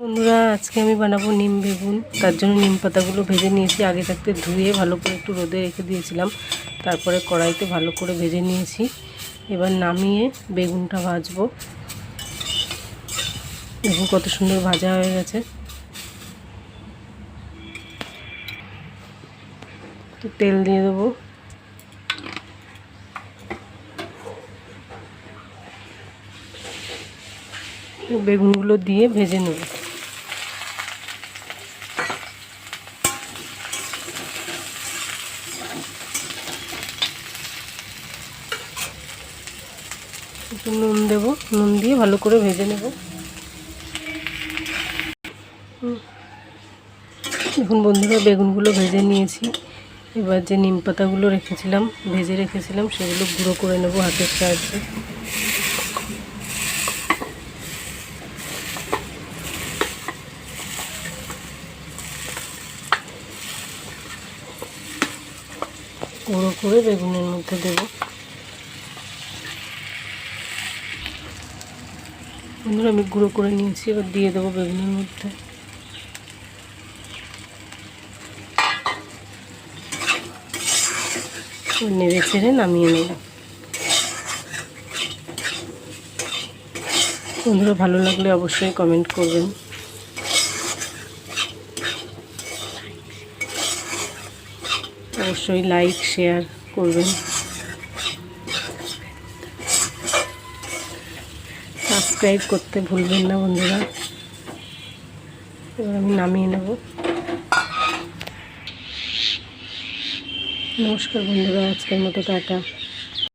বন্ধুরা, আজকে আমি বানাবো নিম বেগুন। তার জন্য নিম পাতাগুলো ভেজে নিয়েছি, আগে থাকতে ধুয়ে ভালো করে একটু রোদে রেখে দিয়েছিলাম। তারপরে কড়াইতে ভালো করে ভেজে নিয়েছি। এবার নামিয়ে বেগুনটা ভাজবো। দেখুন কত সুন্দর ভাজা হয়ে গেছে। তো তেল দিয়ে দেবো। বেগুনগুলো দিয়ে ভেজে নেব। একটু নুন দেবো, নুন দিয়ে ভালো করে ভেজে নেব। দেখুন বন্ধুরা, বেগুনগুলো ভেজে নিয়েছি। এবার যে নিম পাতাগুলো রেখেছিলাম, ভেজে রেখেছিলাম, সেগুলো গুঁড়ো করে নেব হাতের সাহায্যে। গুঁড়ো করে বেগুনের মধ্যে দেব। বন্ধুরা, আমি গুঁড়ো করে নিয়েছি, এবার দিয়ে দেবো বেগুনের মধ্যে। নেড়ে ছেড়ে নামিয়ে নেব। বন্ধুরা, ভালো লাগলে অবশ্যই কমেন্ট করবেন। অবশ্যই লাইক শেয়ার করবেন। সাবস্ক্রাইব করতে ভুলবেন না বন্ধুরা। এবার আমি নামিয়ে নেব। নমস্কার বন্ধুরা, আজকের মতো টাটা।